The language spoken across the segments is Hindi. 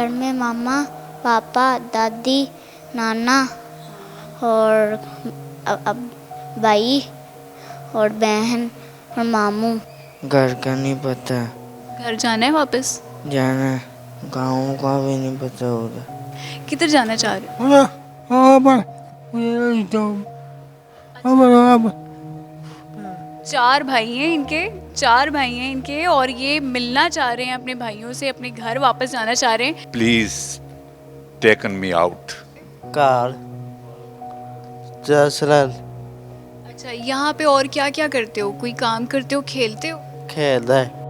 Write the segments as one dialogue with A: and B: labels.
A: घर में मामा पापा दादी नाना और अब भाई और बहन और मामू।
B: घर का नहीं पता।
C: घर जाना है वापस?
B: जाना है, गाँव का भी नहीं पता होगा।
C: किधर जाना चाह रहे हो? चार भाई हैं इनके और ये मिलना चाह रहे हैं अपने भाइयों से, अपने घर वापस जाना चाह रहे हैं।
D: Please taken me out.
B: कार जसरल
C: अच्छा, यहाँ पे और क्या क्या करते हो? कोई काम करते हो, खेलते हो?
B: खेल है।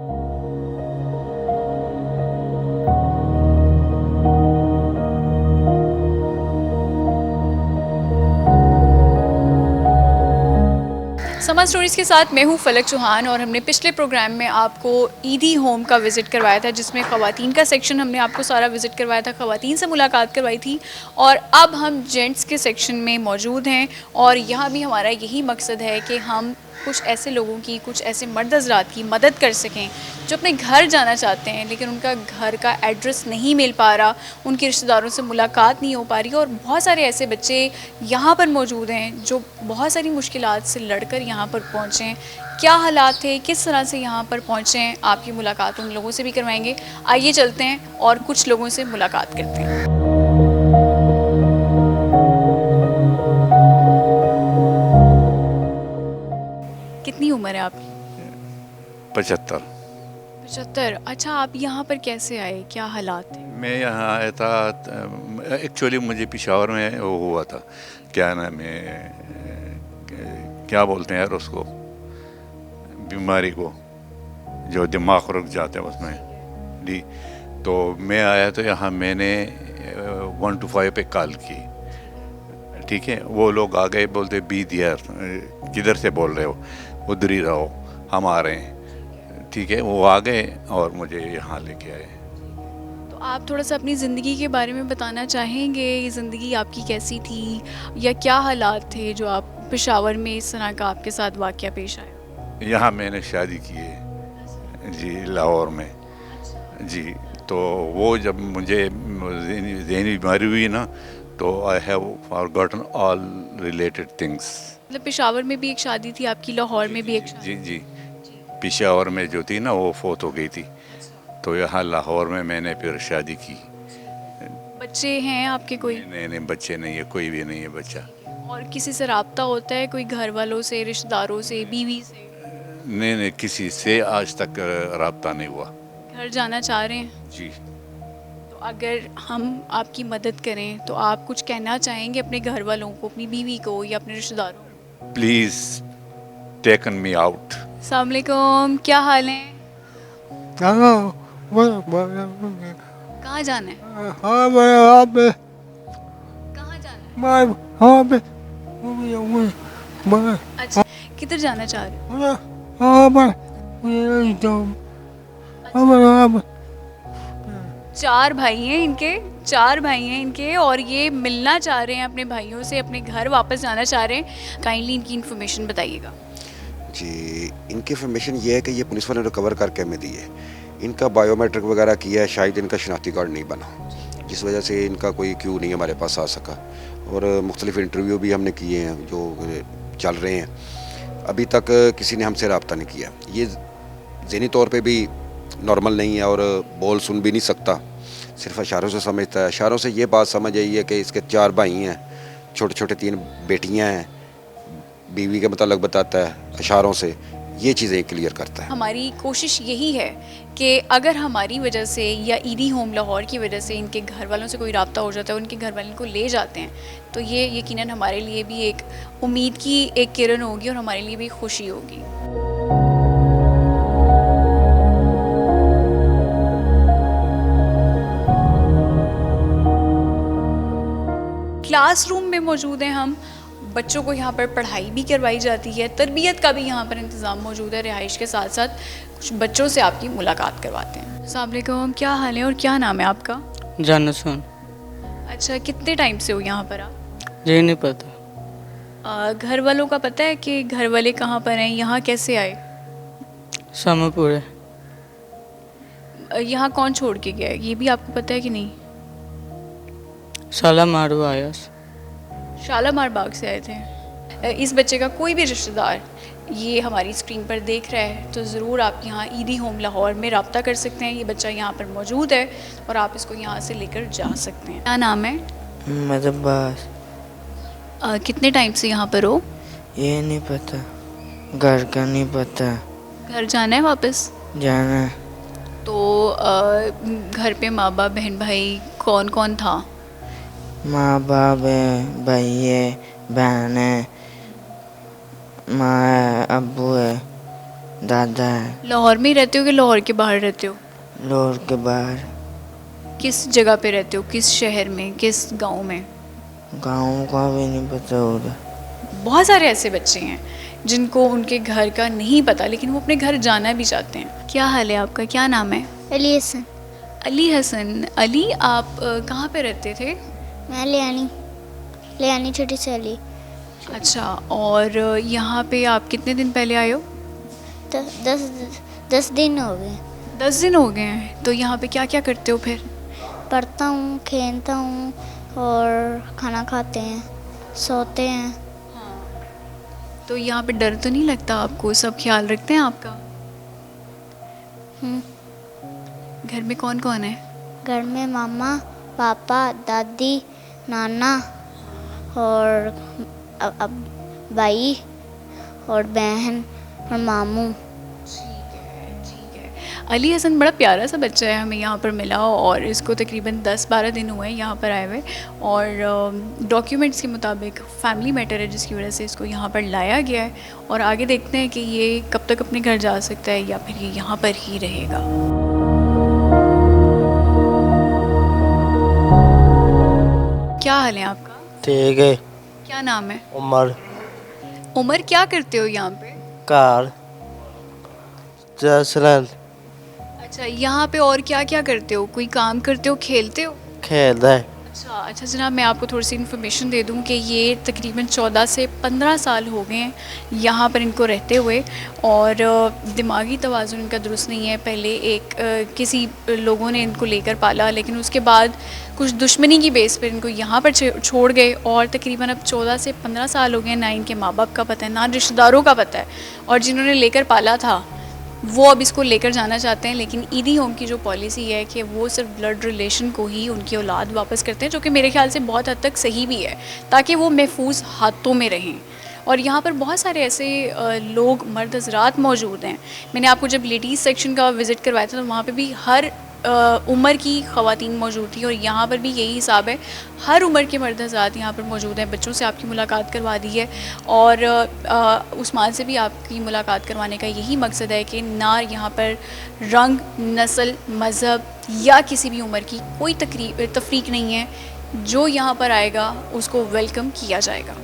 C: समाज स्टोरीज के साथ मैं हूँ फलक चौहान और हमने पिछले प्रोग्राम में आपको ईदी होम का विज़िट करवाया था, जिसमें ख़वातीन का सेक्शन हमने आपको सारा विज़िट करवाया था, ख़वातीन से मुलाकात करवाई थी। और अब हम जेंट्स के सेक्शन में मौजूद हैं और यहाँ भी हमारा यही मकसद है कि हम कुछ ऐसे लोगों की, कुछ ऐसे मर्द हज़रात की मदद कर सकें जो अपने घर जाना चाहते हैं लेकिन उनका घर का एड्रेस नहीं मिल पा रहा, उनके रिश्तेदारों से मुलाकात नहीं हो पा रही। और बहुत सारे ऐसे बच्चे यहाँ पर मौजूद हैं जो बहुत सारी मुश्किलात से लड़कर यहाँ पर पहुँचे हैं। क्या हालात थे, किस तरह से यहाँ पर पहुँचे हैं, आपकी मुलाकात उन लोगों से भी करवाएंगे। आइए चलते हैं और कुछ लोगों से मुलाकात करते हैं। कितनी उम्र है आपकी?
D: 75।
C: 75। अच्छा, आप यहाँ पर कैसे आए, क्या हालात थे?
D: मैं यहाँ आया था, एक्चुअली मुझे पेशावर में वो हुआ था, क्या नाम है, क्या बोलते हैं यार उसको, बीमारी को जो दिमाग रुक जाता है उसमें जी। तो मैं आया तो यहाँ मैंने 125 पे कॉल की, ठीक है। वो लोग आ गए, बोलते बी दियर, किधर से बोल रहे हो, उधर ही रहो, हम आ रहे हैं, ठीक है। वो आ गए और मुझे यहाँ लेके आए।
C: तो आप थोड़ा सा अपनी ज़िंदगी के बारे में बताना चाहेंगे? ये ज़िंदगी आपकी कैसी थी या क्या हालात थे जो आप पेशावर में इस तरह का आपके साथ वाक़या पेश आया?
D: यहाँ मैंने शादी की है जी, लाहौर में जी। तो वो जब मुझे ज़हनी बीमारी हुई ना, तो I have forgotten all related things.
C: मतलब पेशावर में भी एक शादी थी आपकी, लाहौर में भी एक शादी?
D: जी जी, पेशावर में जो थी ना वो फोत हो गई थी, तो यहाँ लाहौर में मैंने फिर शादी की।
C: बच्चे हैं आपके कोई?
D: नहीं, बच्चे नहीं है, कोई भी नहीं है बच्चा।
C: और किसी से रब्ता होता है, कोई घर वालों से, रिश्तेदारों से, बीवी से?
D: नहीं, किसी से आज तक रब्ता नहीं हुआ।
C: घर जाना चाह रहे हैं
D: जी।
C: तो अगर हम आपकी मदद करें तो आप कुछ कहना चाहेंगे अपने घर वालों को, अपनी बीवी को या अपने रिश्तेदारों को?
D: Please taken me out.
C: अस्सलाम वालेकुम, क्या हाल है? कहाँ जाना है? कहाँ जाना है? अच्छा, किधर जाना चाह रहे हो? चार भाई हैं इनके और ये मिलना चाह रहे हैं अपने भाइयों से, अपने घर वापस जाना चाह रहे हैं। काइंडली इनकी इन्फॉर्मेशन बताइएगा।
E: जी, इनकी इन्फॉर्मेशन ये है कि ये पुलिस वाले ने रिकवर करके हमें दी है। इनका बायोमेट्रिक वगैरह किया है, शायद इनका शनाख्ती कार्ड नहीं बना, जिस वजह से इनका कोई क्यू नहीं हमारे पास आ सका। और मुख्तलिफ इंटरव्यू भी हमने किए हैं जो चल रहे हैं, अभी तक किसी ने हमसे रब्ता नहीं किया। ये ज़हनी तौर पे भी नॉर्मल नहीं है और बोल सुन भी नहीं सकता, सिर्फ इशारों से समझता है। इशारों से ये बात समझ आई है कि इसके 4 भाई हैं, छोटे छोटे 3 बेटियां हैं, बीवी के मतलब बताता है, इशारों से ये चीज़ें क्लियर करता है।
C: हमारी कोशिश यही है कि अगर हमारी वजह से या ईदी होम लाहौर की वजह से इनके घर वालों से कोई रब्ता हो जाता है, उनके घर वालों को ले जाते हैं, तो ये यकीनन हमारे लिए भी एक उम्मीद की एक किरण होगी और हमारे लिए भी खुशी होगी। क्लासरूम में मौजूद हैं हम। बच्चों को यहाँ पर पढ़ाई भी करवाई जाती है, तरबियत का भी यहाँ पर इंतज़ाम मौजूद है। रिहाइश के साथ साथ कुछ बच्चों से आपकी मुलाकात करवाते हैं। अस्सलाम वालेकुम, क्या हाल है और क्या नाम है आपका?
B: जानसून।
C: अच्छा, कितने टाइम से हो यहाँ पर आप?
B: ये नहीं पता।
C: घर वालों का पता है कि घर वाले कहाँ पर हैं, यहाँ कैसे आए?
B: समयपुर।
C: यहाँ कौन छोड़ के गया है, ये भी आपको पता है कि नहीं?
B: शालामार आया।
C: शालामार बाग से आए थे। इस बच्चे का कोई भी रिश्तेदार ये हमारी स्क्रीन पर देख रहा है तो ज़रूर आप यहाँ ईदी होम लाहौर में रब्ता कर सकते हैं। ये बच्चा यहाँ पर मौजूद है और आप इसको यहाँ से लेकर जा सकते हैं। क्या नाम है?
B: मतलब बस
C: कितने टाइम से यहाँ पर हो?
B: ये नहीं पता, घर का नहीं पता।
C: घर जाना है वापस?
B: जाना है।
C: तो घर पे माँ बाप बहन भाई कौन कौन था?
B: माँ बाप है, भाई है, बहन है, माँ है, अब्बू है, दादा है।
C: लाहौर में ही रहते हो कि लाहौर के बाहर रहते हो?
B: लाहौर के बाहर।
C: किस जगह पे रहते हो? किस शहर में, किस गांव में?
B: गाँव का भी नहीं पता उधर।
C: बहुत सारे ऐसे बच्चे हैं जिनको उनके घर का नहीं पता लेकिन वो अपने घर जाना भी चाहते हैं। क्या हाल है आपका? क्या नाम है?
A: अली हसन।
C: अली हसन। अली, आप कहाँ पे रहते थे?
A: मैं लियानी छोटी सी अली।
C: अच्छा, और यहाँ पे आप कितने दिन पहले आए हो?
A: 10 दिन हो गए।
C: 10 दिन हो गए हैं। तो यहाँ पे क्या क्या करते हो फिर?
A: पढ़ता हूँ, खेलता हूँ और खाना खाते हैं, सोते हैं।
C: तो यहाँ पे डर तो नहीं लगता आपको? सब ख्याल रखते हैं आपका? घर में कौन कौन है?
A: घर में मामा, पापा, दादी, नाना और भाई और बहन और मामू।
C: ठीक है। अली हसन बड़ा प्यारा सा बच्चा है, हमें यहाँ पर मिला और इसको तकरीबन 10-12 दिन हुए हैं यहाँ पर आए हुए और डॉक्यूमेंट्स के मुताबिक फैमिली मैटर है जिसकी वजह से इसको यहाँ पर लाया गया है और आगे देखते हैं कि ये कब तक अपने घर जा सकता है या फिर ये यहाँ पर ही रहेगा। क्या हाल है आपका?
B: ठीक है।
C: क्या नाम है?
B: उमर।
C: उमर, क्या करते हो यहाँ पे?
B: कार जसरन
C: अच्छा, यहाँ पे और क्या क्या करते हो? कोई काम करते हो, खेलते हो?
B: खेल है।
C: अच्छा जनाब, मैं आपको थोड़ी सी इन्फॉर्मेशन दे दूँ कि ये तकरीबन 14 से 15 साल हो गए हैं यहाँ पर इनको रहते हुए और दिमागी तवाज़ुन इनका दुरुस्त नहीं है। पहले किसी लोगों ने इनको लेकर पाला लेकिन उसके बाद कुछ दुश्मनी की बेस पर इनको यहाँ पर छोड़ गए और तकरीबन अब 14 से 15 साल हो गए। ना इनके माँ बाप का पता है, ना रिश्तेदारों का पता है और जिन्होंने लेकर पाला था वो अब इसको लेकर जाना चाहते हैं। लेकिन ईदी होम की जो पॉलिसी है कि वो सिर्फ ब्लड रिलेशन को ही उनकी औलाद वापस करते हैं, जो कि मेरे ख्याल से बहुत हद तक सही भी है ताकि वो महफूज हाथों में रहें। और यहाँ पर बहुत सारे ऐसे लोग, मर्द हज़रात मौजूद हैं। मैंने आपको जब लेडीज़ सेक्शन का विज़िट करवाया था तो वहाँ पे भी हर उम्र की ख़वातीन मौजूद थी और यहाँ पर भी यही हिसाब है, हर उम्र के मर्द हज़रात यहाँ पर मौजूद हैं। बच्चों से आपकी मुलाकात करवा दी है और उस्मान से भी आपकी मुलाकात करवाने का यही मकसद है कि ना यहाँ पर रंग, नस्ल, मज़हब या किसी भी उम्र की कोई तफरीक नहीं है। जो यहाँ पर आएगा उसको वेलकम किया जाएगा।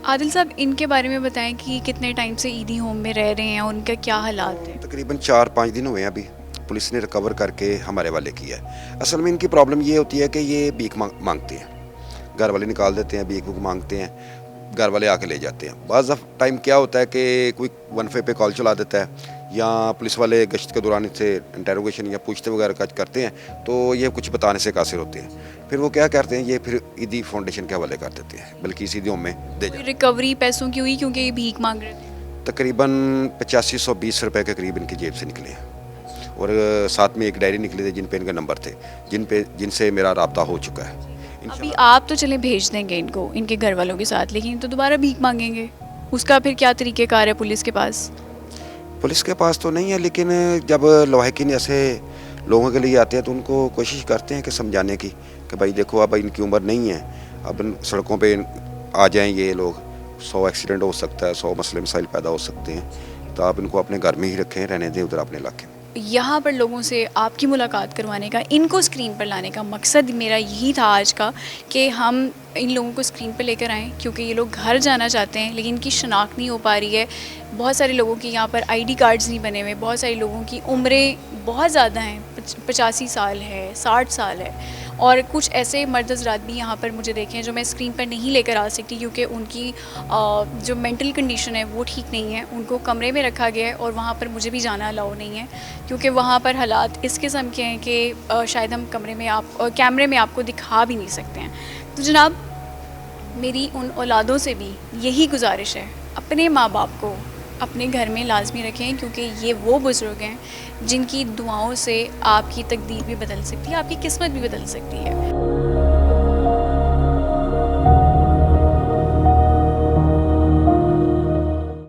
C: आदिल साहब, इनके बारे में बताएं कि कितने टाइम से ईदी होम में रह रहे हैं और उनका क्या हालात है?
E: तकरीबन 4-5 दिन हुए हैं अभी। पुलिस ने रिकवर करके हमारे वाले किया है। असल में इनकी प्रॉब्लम ये होती है कि ये भीख मांगते हैं, घर वाले निकाल देते हैं, भीख मांगते हैं, घर वाले आके ले जाते हैं। बाज़ टाइम क्या होता है कि कोई 1 पे कॉल चला देता है या पुलिस वाले गश्त के दौरान इनसे इंटरोगेशन या पूछते वगैरह का करते हैं तो ये कुछ बताने से कासिर होते हैं। फिर वो क्या करते हैं, ये फिर ईदी फाउंडेशन के हवाले कर देते हैं, बल्कि इसी ईदी होम में दे जाते हैं।
C: रिकवरी पैसों की हुई क्योंकि ये भीख मांग रहे थे?
E: तकरीबन 85-120 रुपये के करीब इनकी जेब से निकले हैं और साथ में एक डायरी निकली थी जिन पे इनके नंबर थे, जिनसे मेरा रब्ता हो चुका है।
C: अभी आप तो चले भेज देंगे इनको इनके घर वालों के साथ, लेकिन तो दोबारा भीख मांगेंगे, उसका फिर क्या तरीक़ेकार है पुलिस के पास?
E: पुलिस के पास तो नहीं है, लेकिन जब लवाहिकीन ऐसे लोगों के लिए आते हैं तो उनको कोशिश करते हैं कि समझाने की कि भाई देखो अब इनकी उम्र नहीं है, अब सड़कों पे आ जाएं ये लोग, 100 एक्सीडेंट हो सकता है, 100 मसले मसाइल पैदा हो सकते हैं, तो आप इनको अपने घर में ही रखें, रहने दें उधर अपने इलाके में।
C: यहाँ पर लोगों से आपकी मुलाकात करवाने का, इनको स्क्रीन पर लाने का मकसद मेरा यही था आज का कि हम इन लोगों को स्क्रीन पर लेकर आएँ क्योंकि ये लोग घर जाना चाहते हैं लेकिन इनकी शनाख्त नहीं हो पा रही है। बहुत सारे लोगों की यहाँ पर ID कार्ड्स नहीं बने हुए, बहुत सारे लोगों की उम्रें बहुत ज़्यादा हैं, 85 साल है, 60 साल है और कुछ ऐसे मर्द हज़रात भी यहाँ पर मुझे देखे हैं जो मैं स्क्रीन पर नहीं लेकर आ सकती क्योंकि उनकी जो मेंटल कंडीशन है वो ठीक नहीं है। उनको कमरे में रखा गया है और वहाँ पर मुझे भी जाना अलाउ नहीं है क्योंकि वहाँ पर हालात इस किस्म के हैं कि शायद हम कैमरे में आपको दिखा भी नहीं सकते हैं। तो जनाब, मेरी उन औलादों से भी यही गुजारिश है, अपने माँ बाप को अपने घर में लाजमी रखें क्योंकि ये वो बुज़ुर्ग हैं जिनकी दुआओं से आपकी तकदीर भी बदल सकती है, आपकी किस्मत भी बदल सकती है।